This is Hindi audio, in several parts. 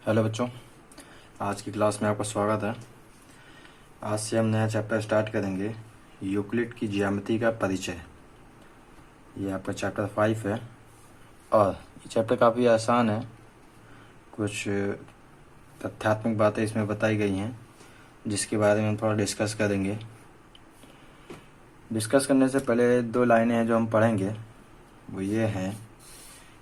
हेलो बच्चों, आज की क्लास में आपका स्वागत है। आज से हम नया चैप्टर स्टार्ट करेंगे, यूक्लिड की ज्यामिति का परिचय। ये आपका चैप्टर 5 है और ये चैप्टर काफ़ी आसान है। कुछ तथ्यात्मक बातें इसमें बताई गई हैं जिसके बारे में हम थोड़ा डिस्कस करेंगे। डिस्कस करने से पहले 2 लाइनें हैं जो हम पढ़ेंगे, वो ये हैं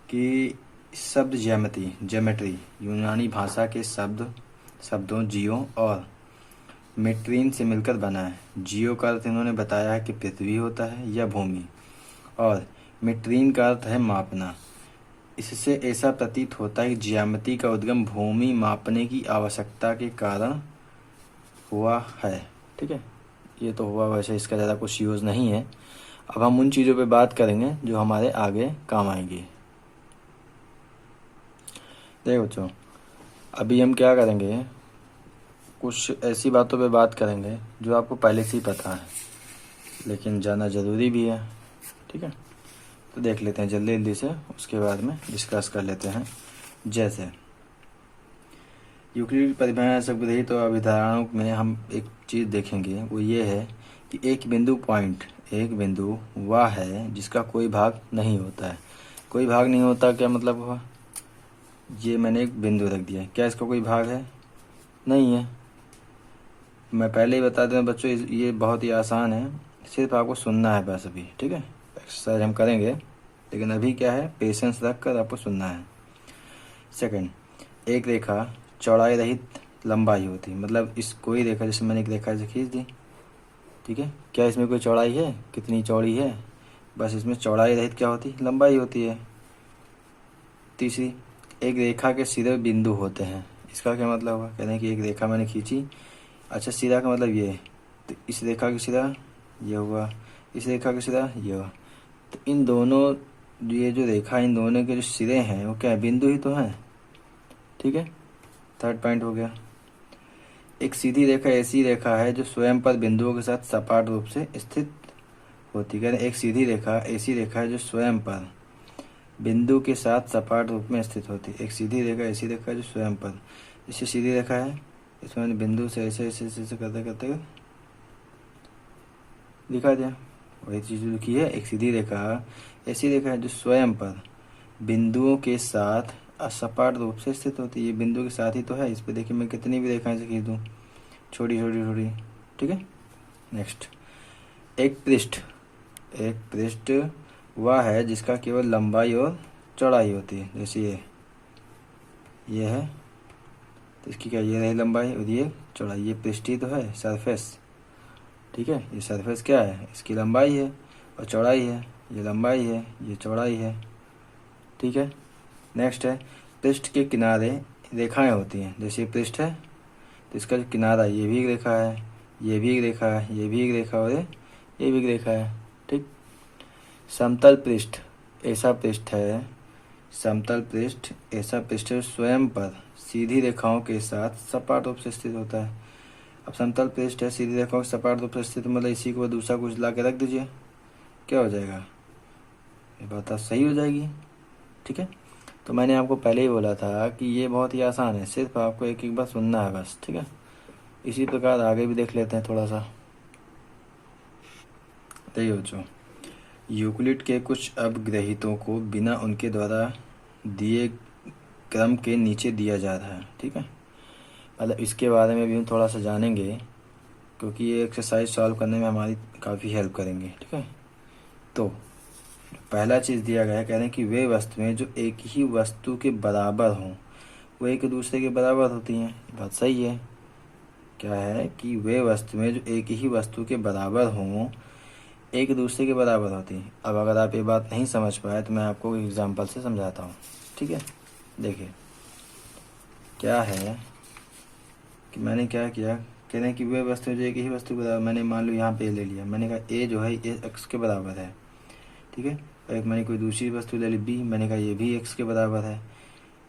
कि शब्द ज्योमेट्री यूनानी भाषा के शब्दों जियो और मेट्रीन से मिलकर बना है। जियो का अर्थ इन्होंने बताया है कि पृथ्वी होता है या भूमि, और मेट्रीन का अर्थ है मापना। इससे ऐसा प्रतीत होता है कि ज्यामिति का उद्गम भूमि मापने की आवश्यकता के कारण हुआ है। ठीक है, ये तो हुआ, वैसे इसका ज़्यादा कुछ यूज़ नहीं है। अब हम उन चीज़ों पे बात करेंगे जो हमारे आगे काम आएंगी। देखो बच्चों, अभी हम क्या करेंगे, कुछ ऐसी बातों पे बात करेंगे जो आपको पहले से ही पता है लेकिन जानना ज़रूरी भी है। ठीक है, तो देख लेते हैं जल्दी जल्दी से, उसके बाद में डिस्कस कर लेते हैं। जैसे यूक्लिड परिभाषा संग्रहित और अभिधारणाओं में हम एक चीज़ देखेंगे, वो ये है कि एक बिंदु वह है जिसका कोई भाग नहीं होता है। कोई भाग नहीं होता क्या मतलब हुआ? ये मैंने एक बिंदु रख दिया, क्या इसका कोई भाग है? नहीं है। मैं पहले ही बता दें बच्चों, ये बहुत ही आसान है, सिर्फ आपको सुनना है बस अभी। ठीक है, एक्सरसाइज हम करेंगे लेकिन अभी क्या है, पेशेंस रख कर आपको सुनना है। सेकंड, एक रेखा चौड़ाई रहित लंबाई होती है। मतलब इस कोई रेखा, जैसे मैंने एक रेखा ऐसे खींच दी, ठीक है, क्या इसमें कोई चौड़ाई है? कितनी चौड़ी है? बस इसमें चौड़ाई रहित क्या होती है? लंबाई होती है। तीसरी, एक रेखा के सीधे बिंदु होते हैं। इसका क्या मतलब हुआ? कहते हैं कि एक रेखा मैंने खींची, अच्छा सीधा का मतलब ये है, तो इस रेखा की सीधा ये हुआ, इस रेखा की सीधा ये हुआ, तो इन दोनों, ये जो रेखा, इन दोनों के जो सिरे हैं वो क्या है? बिंदु ही तो हैं। ठीक है, थर्ड पॉइंट हो गया। एक सीधी रेखा ऐसी रेखा है जो स्वयं पर बिंदुओं के साथ सपाट रूप से स्थित होती है। एक सीधी रेखा ऐसी रेखा है जो स्वयं पर बिंदु के साथ सपाट रूप में स्थित होती है। एक सीधी रेखा ऐसी रेखा है जो स्वयं पर, इससे सीधी रेखा है, इसमें मैंने बिंदु से ऐसे ऐसे ऐसे करते करते दिखा दिया, वही चीज़ लिखी है। एक सीधी रेखा ऐसी रेखा है जो स्वयं पर बिंदुओं के साथ असपाट रूप से स्थित होती है। ये बिंदु के साथ ही तो है। इस पर देखिए मैं कितनी भी रेखाएं से खींच दूँ, छोटी छोटी छोटी। ठीक है, नेक्स्ट, एक पृष्ठ वह है जिसका केवल लंबाई और चौड़ाई होती है। जैसे ये है, तो इसकी क्या, ये रही लंबाई और ये चौड़ाई। ये पृष्ठ ही तो है, सरफेस। ठीक है, ये सरफेस क्या है? इसकी लंबाई है और चौड़ाई है। ये लंबाई है, ये चौड़ाई है। ठीक है, नेक्स्ट है, पृष्ठ के किनारे रेखाएं होती हैं। जैसे ये पृष्ठ है तो इसका जो किनारा, ये भी एक रेखा है, ये भी एक रेखा है, ये भी एक रेखा और ये भी एक रेखा है। ठीक, समतल पृष्ठ ऐसा पृष्ठ है, समतल पृष्ठ ऐसा पृष्ठ है स्वयं पर सीधी रेखाओं के साथ सपाट रूप से स्थित होता है। अब समतल पृष्ठ है, सीधी रेखाओं के सपाट रूप से स्थित, मतलब इसी को दूसरा कुछ ला के रख दीजिए, क्या हो जाएगा? ये बात सही हो जाएगी। ठीक है, तो मैंने आपको पहले ही बोला था कि ये बहुत ही आसान है, सिर्फ आपको एक एक बार सुनना है बस। ठीक है, इसी प्रकार आगे भी देख लेते हैं थोड़ा सा। देखिए बच्चों, यूक्लिड के कुछ अपग्रहितों को बिना उनके द्वारा दिए क्रम के नीचे दिया जा रहा है। ठीक है, मतलब इसके बारे में भी हम थोड़ा सा जानेंगे क्योंकि ये एक्सरसाइज सॉल्व करने में हमारी काफ़ी हेल्प करेंगे। ठीक है, तो पहला चीज़ दिया गया है, कह रहे हैं कि वे वस्तुएं जो एक ही वस्तु के बराबर हों वो एक दूसरे के बराबर होती हैं। बात सही है। क्या है कि वे वस्तुएं जो एक ही वस्तु के बराबर हों एक दूसरे के बराबर होती हैं। अब अगर आप ये बात नहीं समझ पाए तो मैं आपको एग्जांपल से समझाता हूँ। ठीक है, देखिए क्या है कि मैंने क्या किया, कह रहे हैं कि वे वस्तु जो एक ही वस्तु के बराबर, मैंने मान लो यहाँ पे ले लिया, मैंने कहा ए जो है ये एक्स के बराबर है। ठीक है, और एक मैंने कोई दूसरी वस्तु ले ली बी, मैंने कहा ये भी एक्स के बराबर है।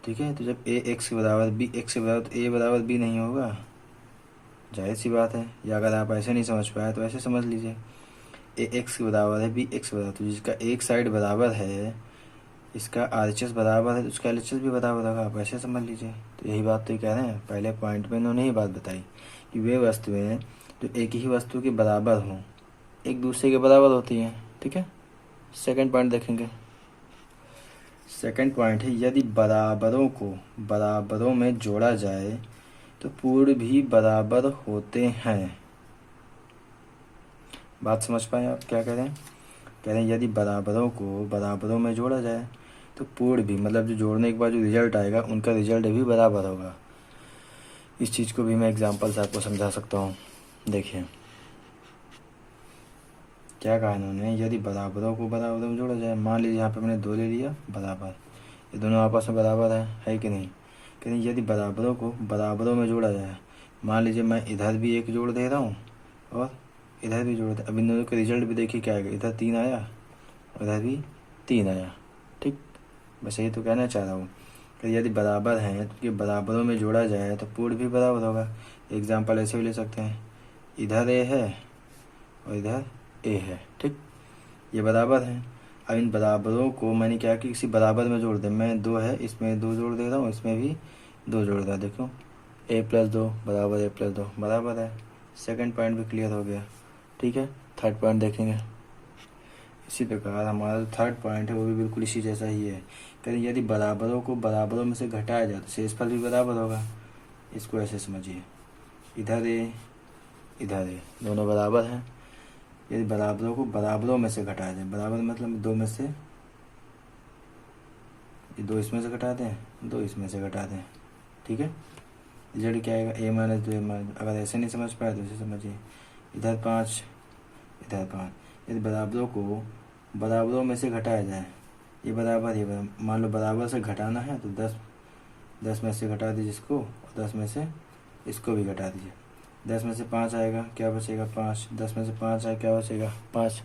ठीक है, तो जब ए एक्स के बराबर बी एक्स के बराबर, तो ए बराबर बी नहीं होगा, जाहिर सी बात है। या अगर आप ऐसे नहीं समझ पाए तो ऐसे समझ लीजिए, ए एक्स के बराबर है बी एक्स के बराबर, तो जिसका एक साइड बराबर है इसका RHS बराबर है तो उसका LHS भी बराबर होगा, आप ऐसे समझ लीजिए। तो यही बात तो ये कह रहे हैं, पहले पॉइंट में इन्होंने ही बात बताई कि वे वस्तुएं जो एक ही वस्तु के बराबर हों एक दूसरे के बराबर होती हैं, ठीक है। सेकंड पॉइंट देखेंगे। सेकंड पॉइंट है यदि बराबरों को बराबरों में जोड़ा जाए तो पूर्ण भी बराबर होते हैं। बात समझ पाए आप क्या कह रहे हैं? कह रहे हैं यदि बराबरों को बराबरों में जोड़ा जाए तो पूर्ण भी, मतलब जो जोड़ने के बाद जो रिजल्ट आएगा उनका रिजल्ट भी बराबर होगा। इस चीज़ को भी मैं एग्जांपल से आपको समझा सकता हूँ। देखिए क्या कहा इन्होंने, यदि बराबरों को बराबरों में जोड़ा जाए। मान लीजिए यहाँ पे मैंने 2 ले लिया बराबर, ये दोनों आपस में बराबर है कि नहीं। कहीं यदि बराबरों को बराबरों में जोड़ा जाए, मान लीजिए मैं इधर भी 1 जोड़ दे रहा हूँ और इधर भी जोड़ दे, अब इन दोनों का रिजल्ट भी देखिए क्या आएगा, इधर 3 आया और इधर भी 3 आया, ठीक। बस यही तो कहना चाह रहा हूँ कि यदि बराबर हैं तो बराबरों में जोड़ा जाए तो पूर्ण भी बराबर होगा। एग्जाम्पल ऐसे भी ले सकते हैं, इधर A है और इधर A है, ठीक, ये बराबर हैं। अब इन बराबरों को मैंने क्या कि किसी बराबर में जोड़ दें, मैं 2 है इसमें 2 जोड़ दे रहा हूँ, इसमें भी 2 जोड़ रहा, देखो A+2 बराबर A+2 बराबर है। सेकंड पॉइंट भी क्लियर हो गया, ठीक है। थर्ड पॉइंट देखेंगे। इसी प्रकार हमारा जो थर्ड पॉइंट है वो भी बिल्कुल इसी जैसा ही है। कहीं यदि बराबरों को बराबरों में से घटाया जाए तो शेषफल भी बराबर होगा। इसको ऐसे समझिए, इधर A इधर A दोनों बराबर हैं। यदि बराबरों को बराबरों में से घटाया जाए, बराबर मतलब 2 में से, ये 2 इसमें से घटा दें, 2 इसमें से घटा दें, ठीक है। रिजल्ट क्या आएगा, A- 2 A-। अगर ऐसे नहीं समझ पाए तो इसे समझिए, इधर 5 इधर 5। यदि बराबरों को बराबरों में से घटाया जाए, ये बराबर, ये बराबर, मान लो बराबर से घटाना है तो 10 में से घटा दीजिए इसको और 10 में से इसको भी घटा दीजिए। 10 में से 5 आएगा, क्या बचेगा 5। 10 में से 5 आए, क्या बचेगा 5।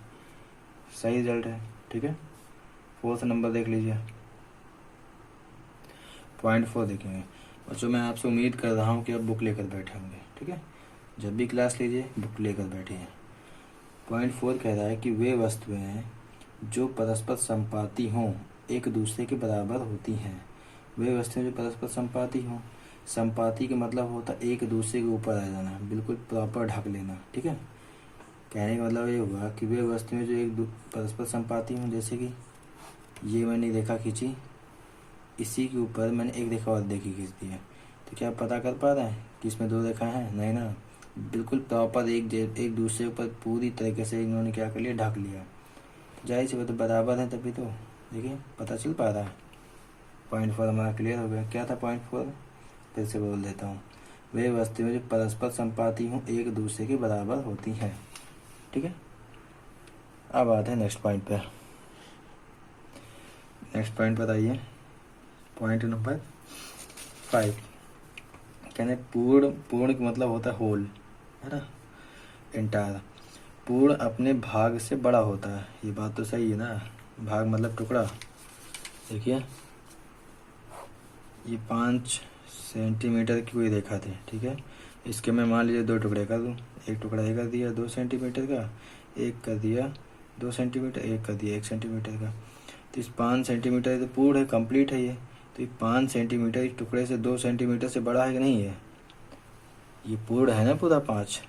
सही रिजल्ट है, ठीक है। फोर्थ नंबर देख लीजिए, पॉइंट 4 देखेंगे। बच्चों मैं आपसे उम्मीद कर रहा हूँ कि आप बुक लेकर बैठे होंगे, ठीक है। जब भी क्लास लीजिए बुक लेकर बैठिए। पॉइंट 4 कह रहा है कि वे वस्तुएं जो परस्पर संपाती हों एक दूसरे के बराबर होती हैं। वे वस्तुएं जो परस्पर संपाती हों, संपाती का मतलब होता है एक दूसरे के ऊपर आ जाना, बिल्कुल प्रॉपर ढक लेना, ठीक है। कहने का मतलब ये हुआ कि वे वस्तुएं जो परस्पर संपाती हों, जैसे कि ये मैंने रेखा खींची, इसी के ऊपर मैंने एक रेखा और देखी खींच दी है, तो क्या आप पता कर पा रहे हैं कि इसमें 2 रेखा हैं? नहीं ना, बिल्कुल प्रॉपर एक दूसरे के ऊपर पूरी तरीके से इन्होंने क्या कर लिया, ढक लिया। जाहिर सी बात है बराबर है, तभी तो देखिए पता चल पा रहा है। पॉइंट 4 हमारा क्लियर हो गया। क्या था पॉइंट 4? फिर से बोल देता हूँ, वे वस्तुएं जो परस्पर संपाती हों एक दूसरे के बराबर होती हैं, ठीक है। अब आते हैं नेक्स्ट पॉइंट पे। नेक्स्ट पॉइंट बताइए, पॉइंट नंबर 5। कहने पूर्ण, पूर्ण का मतलब होता है होल, है ना, एंटायर। पूर्ण अपने भाग से बड़ा होता है, ये बात तो सही है ना। भाग मतलब टुकड़ा। देखिए ये 5 सेंटीमीटर की कोई रेखा थी, ठीक है। इसके मैं मान लीजिए 2 टुकड़े कर दूँ, एक टुकड़ा ये कर दिया 2 सेंटीमीटर का, एक कर दिया 2 सेंटीमीटर, एक कर दिया 1 सेंटीमीटर का। तो इस 5 सेंटीमीटर तो पूर्ण है, कंप्लीट है ये। तो ये 5 सेंटीमीटर इस टुकड़े से 2 सेंटीमीटर से बड़ा है कि नहीं है? ये पूर्ण है ना पूरा 5,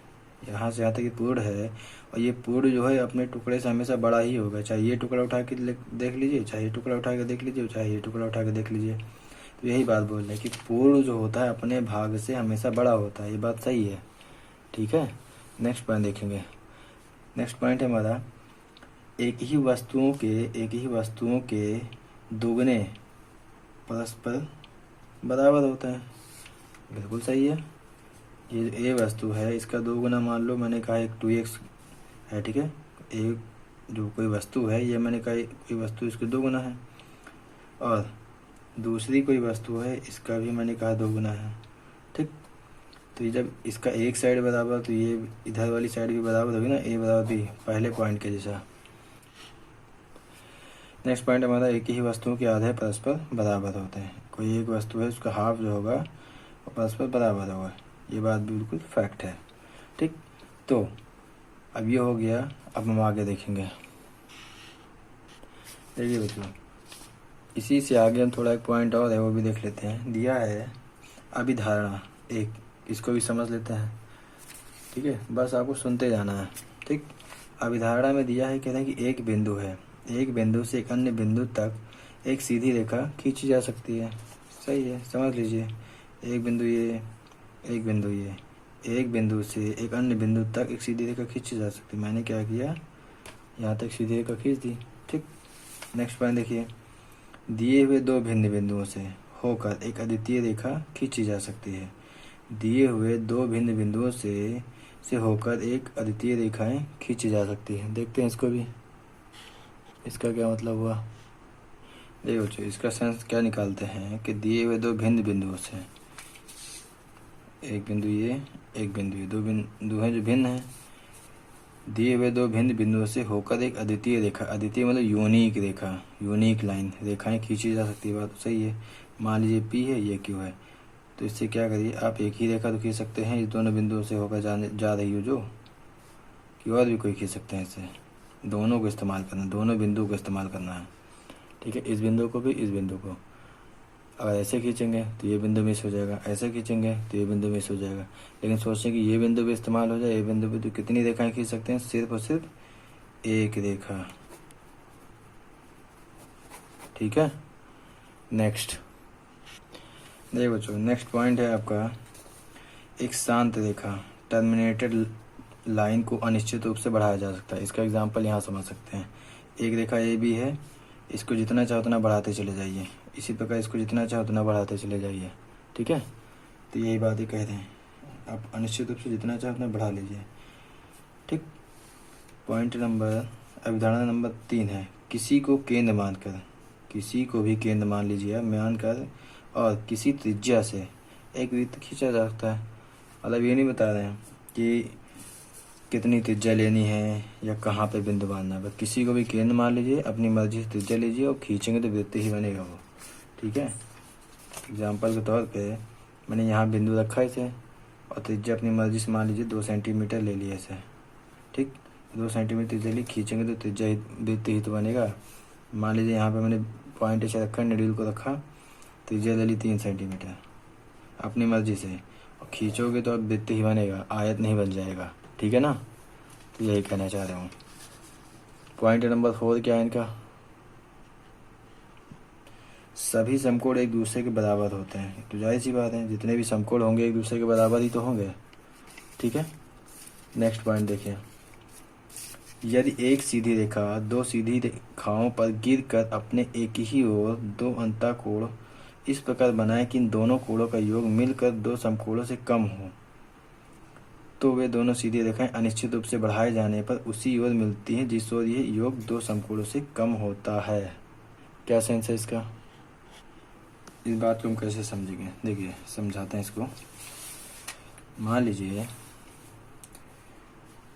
यहाँ से यहाँ तक ये पूर्ण है। और ये पूर्ण जो है अपने टुकड़े से हमेशा बड़ा ही होगा, चाहे ये टुकड़ा उठा के देख लीजिए, चाहे ये टुकड़ा उठा के देख लीजिए, चाहे ये टुकड़ा उठा के देख लीजिए। तो यही बात बोल रहे हैं कि पूर्ण जो होता है अपने भाग से हमेशा बड़ा होता है, ये बात सही है, ठीक है। नेक्स्ट पॉइंट देखेंगे। नेक्स्ट पॉइंट है हमारा, एक ही वस्तुओं के दुगने परस्पर बराबर होते हैं। बिल्कुल सही है। ये ए वस्तु है, इसका 2 गुना मान लो, मैंने कहा एक 2x है, ठीक है। एक जो कोई वस्तु है, ये मैंने कहा कोई वस्तु इसके 2 गुना है, और दूसरी कोई वस्तु है इसका भी मैंने कहा 2 गुना है, ठीक। तो ये जब इसका एक साइड बराबर तो ये इधर वाली साइड भी बराबर होगी ना, ए बराबर बी, पहले पॉइंट के जैसा। नेक्स्ट पॉइंट हमारा, एक ही वस्तुओं के आधे परस्पर बराबर होते हैं। कोई एक वस्तु है उसका हाफ जो होगा वो परस्पर बराबर होगा, ये बात बिल्कुल फैक्ट है, ठीक। तो अब ये हो गया, अब हम आगे देखेंगे। देखिए बच्चों, इसी से आगे हम थोड़ा एक पॉइंट और है वो भी देख लेते हैं। दिया है अभिधारणा एक, इसको भी समझ लेते हैं। ठीक है, बस आपको सुनते जाना है। ठीक, अभिधारणा में दिया है, कहते हैं कि एक बिंदु है, एक बिंदु से एक अन्य बिंदु तक एक सीधी रेखा खींची जा सकती है। सही है, समझ लीजिए। एक बिंदु ये, एक बिंदु ये, एक बिंदु से एक अन्य बिंदु तक एक सीधी रेखा खींची जा सकती है। मैंने क्या किया, यहाँ तक सीधी रेखा खींच दी। ठीक, नेक्स्ट पॉइंट देखिए। दिए हुए दो भिन्न बिंदुओं से होकर एक अद्वितीय रेखा खींची जा सकती है। दिए हुए दो भिन्न बिंदुओं से होकर एक अद्वितीय रेखाएं खींची जा सकती हैं। देखते हैं इसको भी, इसका क्या मतलब हुआ। देखो बच्चों, इसका सेंस क्या निकालते हैं कि दिए हुए दो भिन्न बिंदुओं से, एक बिंदु ये, एक बिंदु ये, दो बिंदु हैं जो भिन्न हैं। दिए हुए दो भिन्न बिंदुओं से होकर एक अद्वितीय रेखा, अद्वितीय मतलब यूनिक रेखा, यूनिक लाइन, रेखाएं खींची जा सकती है। बात तो सही है। मान लीजिए पी है, ये क्यू है, तो इससे क्या करिए आप, एक ही रेखा तो खींच सकते हैं इस दोनों बिंदुओं से होकर जा रही हो जो, कि और भी कोई खींच सकते हैं। इससे दोनों को इस्तेमाल करना, दोनों बिंदु को इस्तेमाल करना है। ठीक है, इस बिंदु को भी, इस बिंदु को। अगर ऐसे खींचेंगे तो ये बिंदु मिस हो जाएगा, ऐसे खींचेंगे तो ये बिंदु मिस हो जाएगा। लेकिन सोचें कि ये बिंदु भी इस्तेमाल हो जाए, ये बिंदु भी, तो कितनी रेखाएं खींच सकते हैं, सिर्फ और सिर्फ एक रेखा। ठीक है, नेक्स्ट देखो बच्चों, नेक्स्ट पॉइंट है आपका, एक शांत रेखा टर्मिनेटेड लाइन को अनिश्चित रूप से बढ़ाया जा सकता है। इसका एग्जांपल यहाँ समझ सकते हैं। एक रेखा ए बी है, इसको जितना चाहो उतना बढ़ाते चले जाइए, इसी प्रकार इसको जितना चाहो उतना बढ़ाते चले जाइए। ठीक है, तो यही बात ही कह रहे हैं, आप अनिश्चित रूप से जितना चाहो उतना बढ़ा लीजिए। ठीक, पॉइंट नंबर, अवधारणा नंबर 3 है, किसी को केंद्र मानकर, किसी को भी केंद्र मान लीजिए मानकर और किसी त्रिज्या से एक वृत्त खींचा जा सकता है। मतलब ये नहीं बता रहे हैं कि कितनी त्रिज्या लेनी है या कहाँ पे बिंदु बांधना है, बस किसी को भी केंद्र मान लीजिए, अपनी मर्जी से त्रिज्या लीजिए और खींचेंगे तो वृत्त ही बनेगा वो। ठीक है, एग्जाम्पल के तौर पे मैंने यहाँ बिंदु रखा इसे और त्रिज्या अपनी मर्जी से मान लीजिए 2 सेंटीमीटर ले लिया इसे। ठीक, 2 सेंटीमीटर त्रिज्या ली, खींचेंगे तो त्रिज्या ही, वृत्त ही तो बनेगा। मान लीजिए यहाँ पे मैंने पॉइंट ऐसे रखा, निडल को रखा, त्रिज्या ले ली 3 सेंटीमीटर अपनी मर्जी से, और खींचोगे तो अब वृत्त ही बनेगा, आयत नहीं बन जाएगा। ठीक है ना, तो यही कहना चाह रहा हूँ। पॉइंट नंबर 4 क्या है इनका, सभी समकोण एक दूसरे के बराबर होते हैं। तो जाहिर सी बात है, जितने भी समकोण होंगे एक दूसरे के बराबर ही तो होंगे। ठीक है, नेक्स्ट पॉइंट देखिए, यदि एक सीधी रेखा दो सीधी रेखाओं पर गिरकर अपने एक ही ओर दो अंतःकोण इस प्रकार बनाए कि इन दोनों कोणों का योग मिलकर दो समकोणों से कम हो, तो वे दोनों सीधी रेखाएं अनिश्चित रूप से बढ़ाए जाने पर उसी ओर मिलती हैं जिस ओर यह योग दो समकोणों से कम होता है। क्या सेंस है इसका, इस बात को हम कैसे समझेंगे, देखिए समझाते हैं इसको। मान लीजिए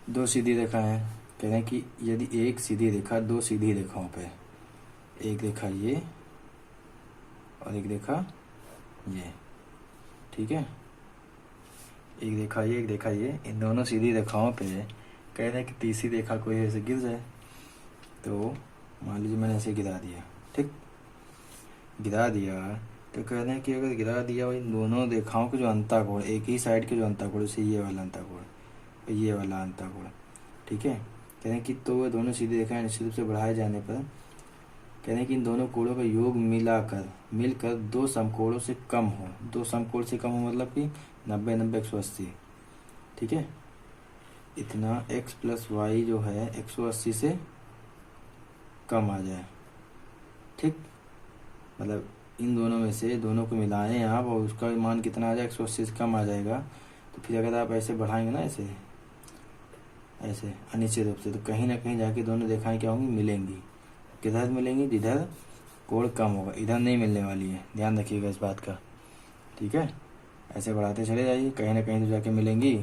दो सीधी रेखा है, कह रहे हैं कि यदि एक सीधी रेखा दो सीधी रेखाओं पे, एक रेखा ये और एक रेखा ये, ठीक है, एक रेखा ये, एक रेखा ये, इन दोनों सीधी रेखाओं पे कह रहे हैं कि तीसरी रेखा कोई ऐसे गिर जाए। तो मान लीजिए मैंने ऐसे गिरा दिया, ठीक, गिरा दिया, तो कह रहे हैं कि अगर गिरा दिया इन दोनों रेखाओं के जो अंतःकोण, एक ही साइड के जो अंतःकोण, जैसे ये वाला अंतःकोण, ये वाला अंतःकोण, ठीक है, कह रहे हैं कि तो वह दोनों सीधी रेखाएं निश्चित रूप से बढ़ाए जाने पर कह रहे हैं कि इन दोनों कोणों का योग मिलकर दो समकोणों से कम हो। दो समकोण से कम हो मतलब कि 90 90 180, ठीक है, इतना x प्लस वाई जो है 180 से कम आ जाए। ठीक, मतलब इन दोनों में से दोनों को मिलाएं आप और उसका मान कितना आ जाए, 180 से कम आ जाएगा। तो फिर अगर आप ऐसे बढ़ाएंगे ना, ऐसे ऐसे अनिश्चित रूप से, तो कहीं ना कहीं जाके दोनों रेखाएं क्या होंगी, मिलेंगी। किधर मिलेंगी, जिधर कोण कम होगा, इधर नहीं मिलने वाली है, ध्यान रखिएगा इस बात का। ठीक है, ऐसे बढ़ाते चले जाइए, कहीं ना कहीं तो जाके मिलेंगी,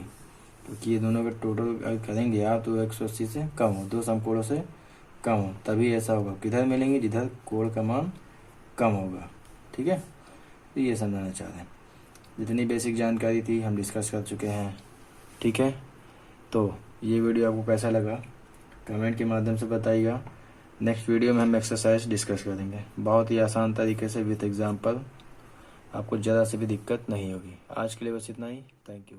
क्योंकि ये दोनों का टोटल करेंगे आप तो 180 से कम हो, दो समकोणों से कम हो, तभी ऐसा होगा। किधर मिलेंगे, जिधर कोण का मान कम होगा। ठीक है, तो ये समझाना चाह रहे हैं। जितनी बेसिक जानकारी थी हम डिस्कस कर चुके हैं। ठीक है, तो ये वीडियो आपको कैसा लगा कमेंट के माध्यम से बताइएगा। नेक्स्ट वीडियो में हम एक्सरसाइज डिस्कस करेंगे, बहुत ही आसान तरीके से विथ एग्जाम्पल, आपको ज़रा से भी दिक्कत नहीं होगी। आज के लिए बस इतना ही। Thank you.